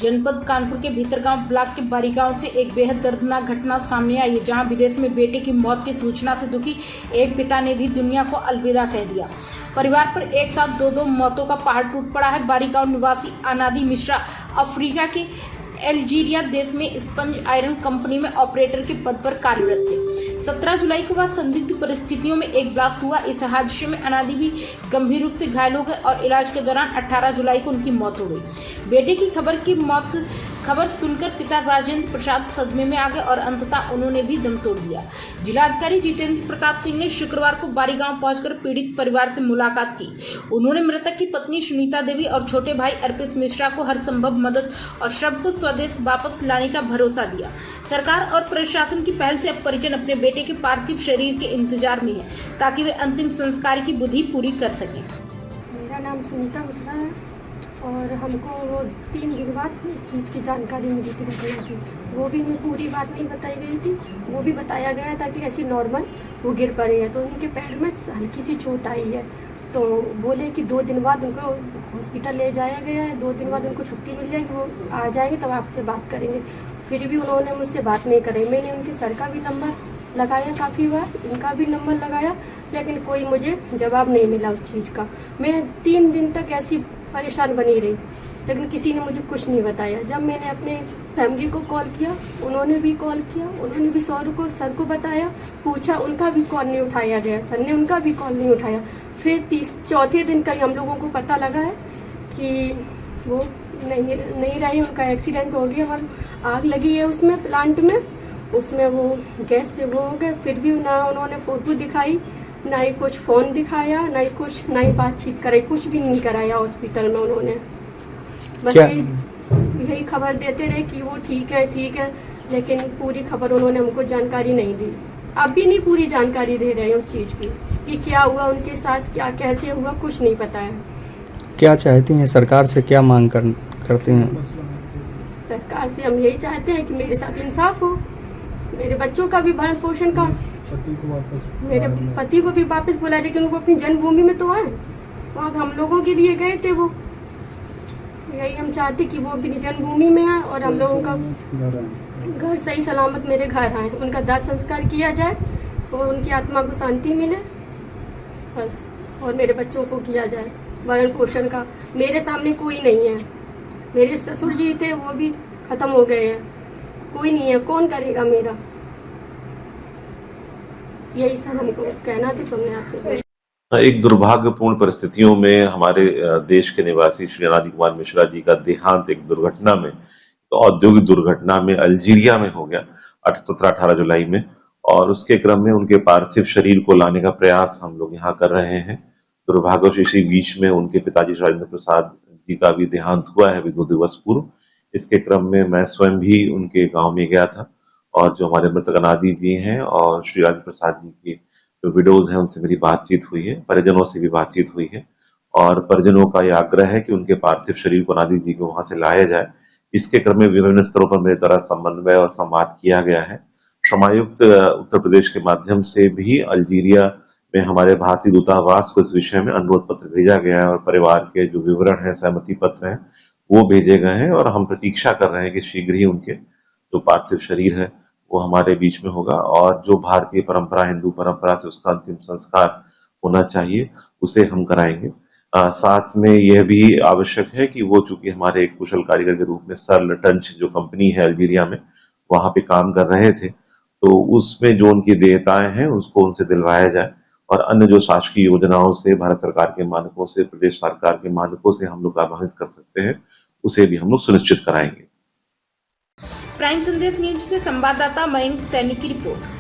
जनपद कानपुर के भीतरगांव ब्लॉक के बारी गांव से एक बेहद दर्दनाक घटना सामने आई है, जहां विदेश में बेटे की मौत की सूचना से दुखी एक पिता ने भी दुनिया को अलविदा कह दिया। परिवार पर एक साथ दो मौतों का पहाड़ टूट पड़ा है। बारी गांव निवासी अनादी मिश्रा अफ्रीका के अल्जीरिया देश में स्पंज आयरन कंपनी में ऑपरेटर के पद पर कार्यरत थे। 17 जुलाई को बाद संदिग्ध परिस्थितियों में एक ब्लास्ट हुआ। इस हादसे में अनादी भी गंभीर रूप से घायल हो गए और इलाज के दौरान 18 जुलाई को उनकी मौत हो गई। बेटे की खबर सुनकर पिता राजेंद्र प्रसाद सदमे में आ गए और अंततः उन्होंने भी दम तोड़ दिया। जिलाधिकारी जितेंद्र प्रताप सिंह ने शुक्रवार को बारी गांव पहुंचकर पीड़ित परिवार से मुलाकात की। उन्होंने मृतक की पत्नी सुनीता देवी और छोटे भाई अर्पित मिश्रा को हर संभव मदद और शव को स्वदेश वापस लाने का भरोसा दिया। सरकार और प्रशासन की पहल से अब परिजन अपने बेटे के पार्थिव शरीर के इंतजार में है, ताकि वे अंतिम संस्कार की विधि पूरी कर सकें। मेरा नाम सुनीता मिश्रा है और हमको वो 3 दिन बाद इस चीज़ की जानकारी मिली थी घटना की। वो भी हमें पूरी बात नहीं बताई गई थी, वो भी बताया गया था कि ऐसी नॉर्मल वो गिर पड़े हैं तो उनके पैर में हल्की सी चोट आई है। तो बोले कि 2 दिन बाद उनको हॉस्पिटल ले जाया गया है, 2 दिन बाद उनको छुट्टी मिल जाएगी, वो आ जाएंगे तब आपसे बात करेंगे। फिर भी उन्होंने मुझसे बात नहीं करी। मैंने उनके सर का भी नंबर लगाया काफ़ी बार, इनका भी नंबर लगाया, लेकिन कोई मुझे जवाब नहीं मिला उस चीज़ का। मैं 3 दिन तक ऐसी परेशान बनी रही, लेकिन किसी ने मुझे कुछ नहीं बताया। जब मैंने अपने फैमिली को कॉल किया, उन्होंने भी कॉल किया, उन्होंने भी सर को बताया, पूछा, उनका भी कॉल नहीं उठाया गया, सर ने उनका भी कॉल नहीं उठाया। फिर चौथे दिन का हम लोगों को पता लगा है कि वो नहीं रही, उनका एक्सीडेंट हो गया, आग लगी है उसमें प्लांट में, उसमें वो गैस से वो हो गए। फिर भी ना उन्होंने फोटो दिखाई, ना ही कुछ फ़ोन दिखाया, ना ही बातचीत कराई, कुछ भी नहीं कराया हॉस्पिटल में उन्होंने। बस यही खबर देते रहे कि वो ठीक है, लेकिन पूरी खबर उन्होंने हमको जानकारी नहीं दी। अब भी नहीं पूरी जानकारी दे रहे हैं उस चीज़ की कि क्या हुआ उनके साथ, क्या कैसे हुआ, कुछ नहीं पता है। क्या चाहती हैं सरकार से, क्या मांग करते हैं? सरकार से हम यही चाहते हैं कि मेरे साथ इंसाफ हो, मेरे बच्चों का भी भरण पोषण का, मेरे पति को भी वापस बुलाए, लेकिन वो अपनी जन्मभूमि में तो आए, वहाँ हम लोगों के लिए गए थे। वो यही हम चाहते कि वो अपनी जन्मभूमि में आए और हम लोगों का घर सही सलामत मेरे घर आए, उनका दाह संस्कार किया जाए और उनकी आत्मा को शांति मिले बस, और मेरे बच्चों को किया जाए भरण पोषण का। मेरे सामने कोई नहीं है, मेरे ससुर जी थे वो भी ख़त्म हो गए हैं, कोई नहीं है, कौन करेगा मेरा? यही सब हमको कहना था, सुनने आपसे। एक दुर्भाग्यपूर्ण परिस्थितियों में हमारे देश के निवासी श्री अनादी कुमार मिश्रा जी का देहांत एक दुर्घटना में, तो औद्योगिक दुर्घटना में अल्जीरिया में हो गया 17-18 जुलाई में, और उसके क्रम में उनके पार्थिव शरीर को लाने का प्रयास हम लोग यहाँ कर रहे हैं। दुर्भाग्यवश इसी बीच में उनके पिताजी राजेंद्र प्रसाद जी का भी देहांत हुआ है अभी 2 दिवस पूर्व। इसके क्रम में मैं स्वयं भी उनके गांव में गया था और जो हमारे मृतक अनादी जी हैं और श्री राजेंद्र प्रसाद जी की जो विडोज हैं उनसे मेरी बातचीत हुई है, परिजनों से भी बातचीत हुई है और परिजनों का यह आग्रह है कि उनके पार्थिव शरीर को अनादी जी को वहां से लाया जाए। इसके क्रम में विभिन्न स्तरों पर मेरे द्वारा समन्वय और संवाद किया गया है। श्रमायुक्त उत्तर प्रदेश के माध्यम से भी अल्जीरिया में हमारे भारतीय दूतावास को इस विषय में अनुरोध पत्र भेजा गया है और परिवार के जो विवरण है, सहमति पत्र हैं, वो भेजे गए हैं और हम प्रतीक्षा कर रहे हैं कि शीघ्र ही उनके जो पार्थिव शरीर है वो हमारे बीच में होगा और जो भारतीय परंपरा, हिंदू परंपरा से उसका अंतिम संस्कार होना चाहिए उसे हम कराएंगे। साथ में यह भी आवश्यक है कि वो चूंकि हमारे एक कुशल कारीगर के रूप में सर्ल टंच जो कंपनी है अल्जीरिया में, वहां पे काम कर रहे थे, तो उसमें जो उनकी देयताएं हैं उसको उनसे दिलवाया जाए और अन्य जो शासकीय योजनाओं से, भारत सरकार के मानकों से, प्रदेश सरकार के मानकों से हम लोग लाभान्वित कर सकते हैं, उसे भी हम लोग सुनिश्चित कराएंगे। प्राइम संदेश न्यूज से संवाददाता मयंक सैनी की रिपोर्ट।